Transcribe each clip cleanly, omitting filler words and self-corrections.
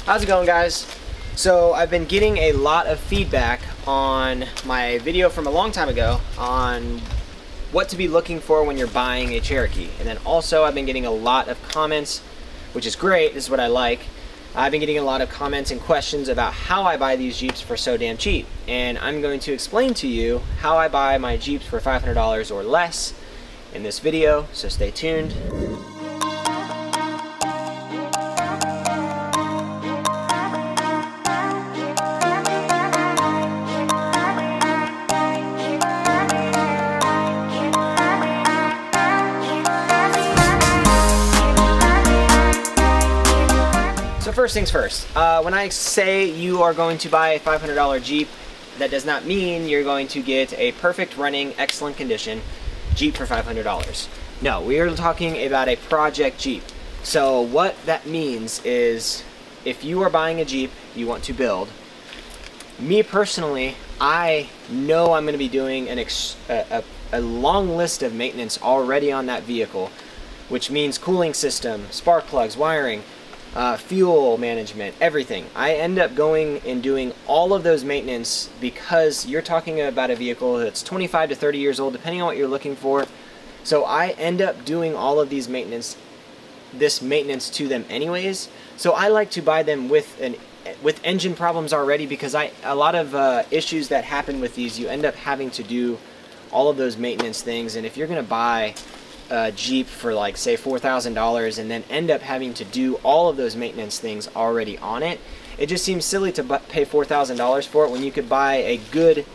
How's it going, guys? So I've been getting a lot of feedback on my video from a long time ago on what to be looking for when you're buying a Cherokee. And then also I've been getting a lot of comments, which is great, this is what I like. I've been getting a lot of comments and questions about how I buy these Jeeps for so damn cheap. And I'm going to explain to you how I buy my Jeeps for $500 or less in this video, so stay tuned. So first things first, when I say you are going to buy a $500 Jeep, that does not mean you're going to get a perfect running, excellent condition Jeep for $500. No, we are talking about a project Jeep. So what that means is if you are buying a Jeep you want to build, me personally, I know I'm going to be doing a long list of maintenance already on that vehicle, which means cooling system, spark plugs, wiring, fuel management, everything. I end up going and doing all of those maintenance because you're talking about a vehicle that's 25 to 30 years old, depending on what you're looking for. So I end up doing all of these maintenance to them anyways. So I like to buy them with engine problems already, because a lot of issues that happen with these, you end up having to do all of those maintenance things. And if you're gonna buy a Jeep for like say $4,000 and then end up having to do all of those maintenance things already on it, it just seems silly to pay $4,000 for it when you could buy a good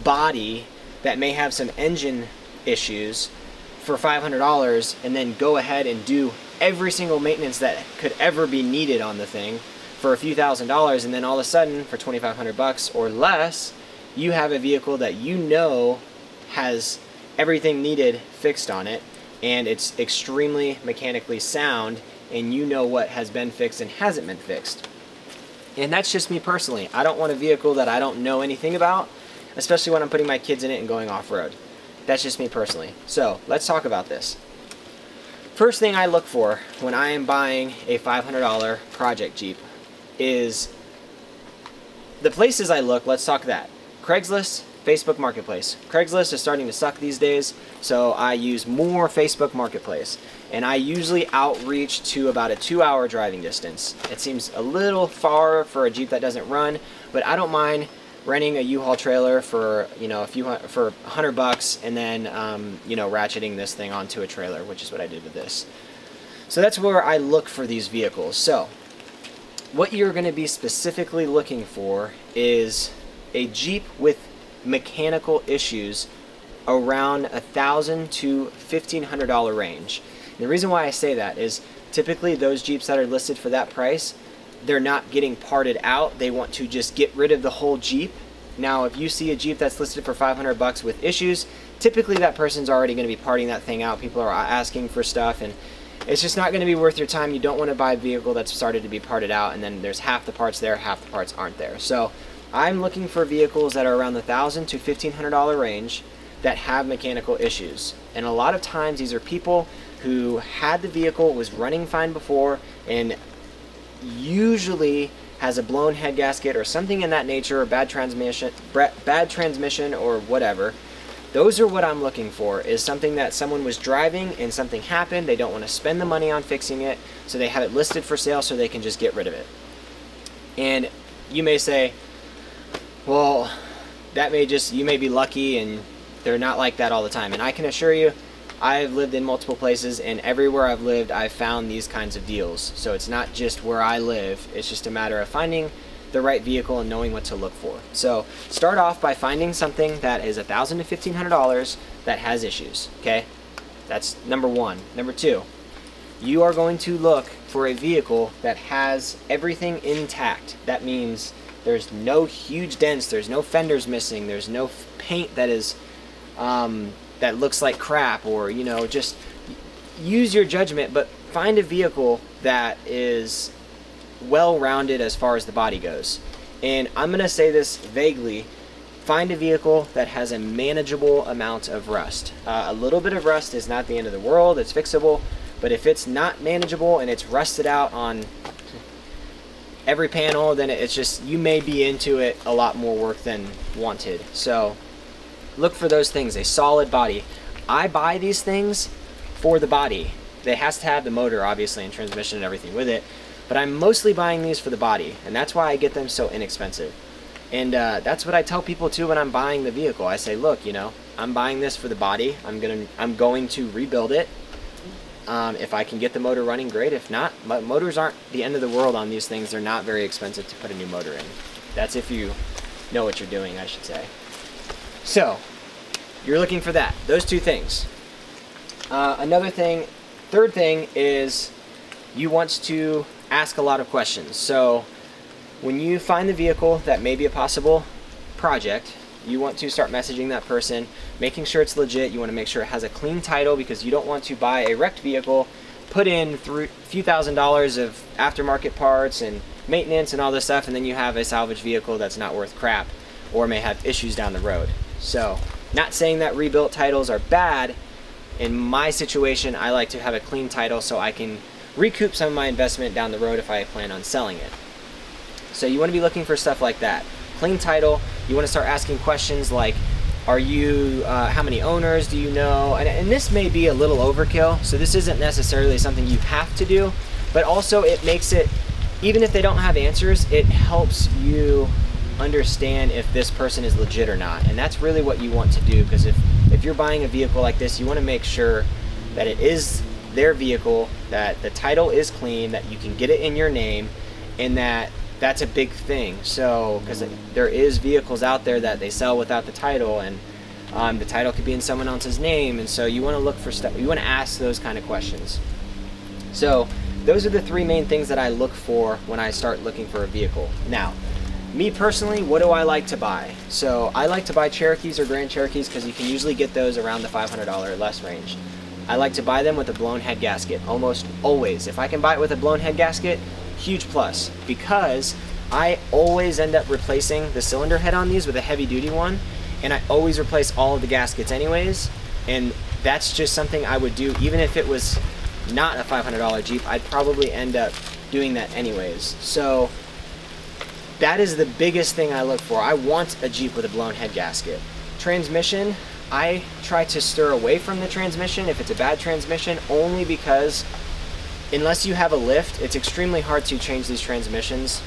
body that may have some engine issues for $500 and then go ahead and do every single maintenance that could ever be needed on the thing for a few $1,000s, and then all of a sudden for 2,500 bucks or less you have a vehicle that you know has everything needed fixed on it, and it's extremely mechanically sound, and you know what has been fixed and hasn't been fixed. And that's just me personally. I don't want a vehicle that I don't know anything about, especially when I'm putting my kids in it and going off-road. That's just me personally. So let's talk about this. First thing I look for when I am buying a $500 project Jeep is the places I look. Let's talk that. Craigslist, Facebook Marketplace. Craigslist is starting to suck these days, so I use more Facebook Marketplace. And I usually outreach to about a 2-hour driving distance. It seems a little far for a Jeep that doesn't run, but I don't mind renting a U-Haul trailer for, you know, for $100 and then you know, ratcheting this thing onto a trailer, which is what I did with this. So that's where I look for these vehicles. So what you're going to be specifically looking for is a Jeep with mechanical issues around $1,000 to $1,500 range. And the reason why I say that is typically those Jeeps that are listed for that price, they're not getting parted out. They want to just get rid of the whole Jeep. Now if you see a Jeep that's listed for 500 bucks with issues, typically that person's already going to be parting that thing out. People are asking for stuff, and it's just not going to be worth your time. You don't want to buy a vehicle that's started to be parted out and then there's half the parts there, half the parts aren't there. So I'm looking for vehicles that are around the $1,000 to $1,500 range that have mechanical issues. And a lot of times these are people who had the vehicle, was running fine before, and usually has a blown head gasket or something in that nature, or bad transmission or whatever. Those are what I'm looking for, is something that someone was driving and something happened. They don't want to spend the money on fixing it, so they have it listed for sale so they can just get rid of it. And you may say, well, you may be lucky and they're not like that all the time. And I can assure you, I've lived in multiple places, and everywhere I've lived I've found these kinds of deals. So it's not just where I live, it's just a matter of finding the right vehicle and knowing what to look for. So start off by finding something that is $1,000 to $1,500 that has issues, okay? That's number one. Number two, you are going to look for a vehicle that has everything intact. That means there's no huge dents, there's no fenders missing, there's no paint that is that looks like crap, or, you know, just use your judgment, but find a vehicle that is well-rounded as far as the body goes. And I'm gonna say this vaguely, find a vehicle that has a manageable amount of rust. A little bit of rust is not the end of the world, it's fixable, but if it's not manageable and it's rusted out on every panel, then it's just, you may be into it a lot more work than wanted. So look for those things, a solid body. I buy these things for the body. It has to have the motor, obviously, and transmission and everything with it, but I'm mostly buying these for the body, and that's why I get them so inexpensive. And that's what I tell people too when I'm buying the vehicle. I say, look, you know, I'm buying this for the body. I'm going to rebuild it. If I can get the motor running, great. If not, motors aren't the end of the world on these things. They're not very expensive to put a new motor in. That's if you know what you're doing, I should say. So you're looking for that, those two things. Another thing, third thing is you want to ask a lot of questions. So when you find the vehicle that may be a possible project, you want to start messaging that person, making sure it's legit. You want to make sure it has a clean title, because you don't want to buy a wrecked vehicle, put in a few $1,000s of aftermarket parts and maintenance and all this stuff, and then you have a salvage vehicle that's not worth crap or may have issues down the road. So, not saying that rebuilt titles are bad. In my situation, I like to have a clean title so I can recoup some of my investment down the road if I plan on selling it. So you want to be looking for stuff like that. Clean title. You want to start asking questions like, are you, how many owners do you know? And this may be a little overkill, so this isn't necessarily something you have to do, but also it makes it, even if they don't have answers, it helps you understand if this person is legit or not. And that's really what you want to do, because if you're buying a vehicle like this, you want to make sure that it is their vehicle, that the title is clean, that you can get it in your name, and that's a big thing. So, because there is vehicles out there that they sell without the title, and the title could be in someone else's name, and so you want to look for stuff, you want to ask those kind of questions. So those are the three main things that I look for when I start looking for a vehicle. Now, me personally, what do I like to buy? So I like to buy Cherokees or Grand Cherokees because you can usually get those around the $500 or less range. I like to buy them with a blown head gasket, almost always. If I can buy it with a blown head gasket, huge plus, because I always end up replacing the cylinder head on these with a heavy duty one, and I always replace all of the gaskets anyways, and that's just something I would do even if it was not a $500 Jeep. I'd probably end up doing that anyways. So that is the biggest thing I look for. I want a Jeep with a blown head gasket. Transmission, I try to steer away from the transmission if it's a bad transmission, only because unless you have a lift, it's extremely hard to change these transmissions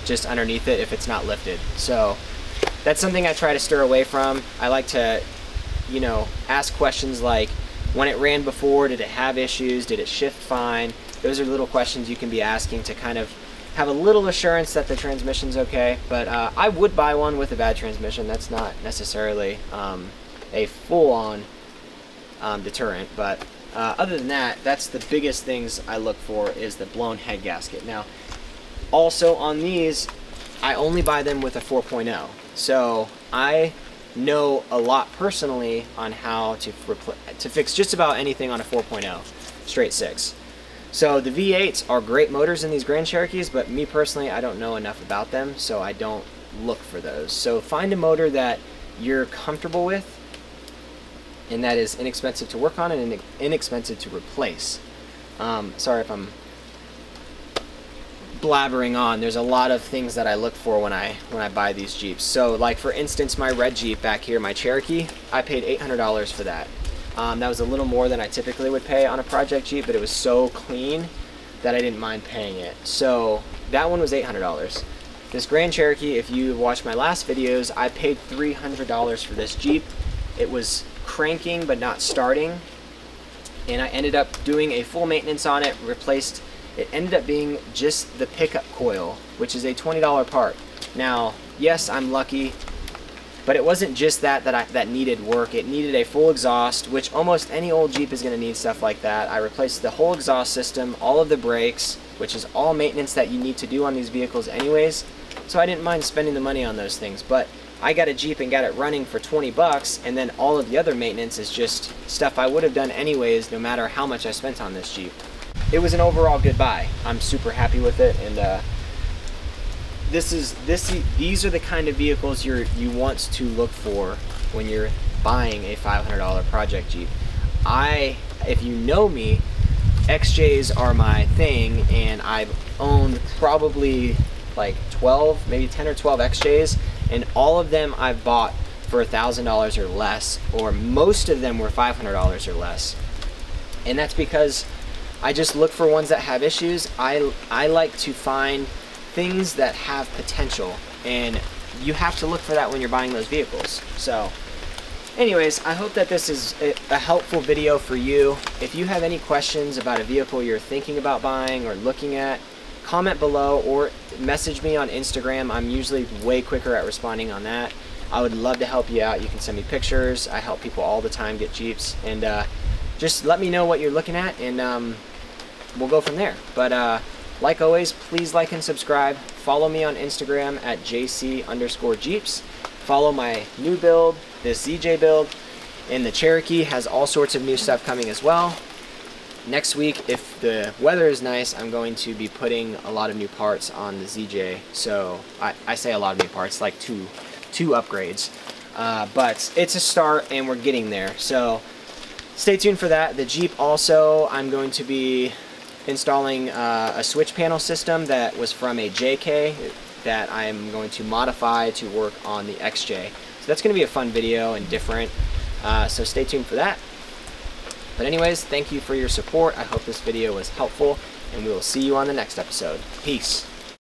just underneath it if it's not lifted. So that's something I try to steer away from. I like to, you know, ask questions like, when it ran before, did it have issues? Did it shift fine? Those are little questions you can be asking to kind of have a little assurance that the transmission's okay. But I would buy one with a bad transmission. That's not necessarily a full-on deterrent, but other than that, that's the biggest things I look for, is the blown head gasket. Now, also on these, I only buy them with a 4.0. So I know a lot personally on how to fix just about anything on a 4.0 straight 6. So the V8s are great motors in these Grand Cherokees, but me personally, I don't know enough about them, so I don't look for those. So find a motor that you're comfortable with and that is inexpensive to work on and inexpensive to replace. Sorry if I'm blabbering on. There's a lot of things that I look for when I buy these Jeeps. So like for instance, my red Jeep back here, my Cherokee, I paid $800 for that. That was a little more than I typically would pay on a project Jeep, but it was so clean that I didn't mind paying it. So that one was $800. This Grand Cherokee, if you watched my last videos, I paid $300 for this Jeep. It was cranking but not starting, and I ended up doing a full maintenance on it, replaced. It ended up being just the pickup coil, which is a $20 part. Now, yes, I'm lucky, but it wasn't just that needed work. It needed a full exhaust, which almost any old Jeep is going to need stuff like that. I replaced the whole exhaust system, all of the brakes, which is all maintenance that you need to do on these vehicles anyways. So I didn't mind spending the money on those things, but I got a Jeep and got it running for 20 bucks, and then all of the other maintenance is just stuff I would have done anyways, no matter how much I spent on this Jeep. It was an overall good buy. I'm super happy with it, and these are the kind of vehicles you want to look for when you're buying a $500 project Jeep. If you know me, XJs are my thing, and I've owned probably like 12, maybe 10 or 12 XJs, and all of them I've bought for $1,000 or less, or most of them were $500 or less. And that's because I just look for ones that have issues. I like to find things that have potential, and you have to look for that when you're buying those vehicles. So anyways, I hope that this is a helpful video for you. If you have any questions about a vehicle you're thinking about buying or looking at, comment below or message me on Instagram. I'm usually way quicker at responding on that. I would love to help you out. You can send me pictures. I help people all the time get Jeeps, and just let me know what you're looking at, and we'll go from there. But like always, please like and subscribe. Follow me on Instagram at JC_Jeeps. Follow my new build, this ZJ build, and the Cherokee has all sorts of new stuff coming as well. Next week, if the weather is nice, I'm going to be putting a lot of new parts on the ZJ. So I say a lot of new parts, like two upgrades. But it's a start and we're getting there. So stay tuned for that. The Jeep also, I'm going to be installing a switch panel system that was from a JK that I'm going to modify to work on the XJ. So that's going to be a fun video and different. So stay tuned for that. But anyways, thank you for your support. I hope this video was helpful, and we will see you on the next episode. Peace.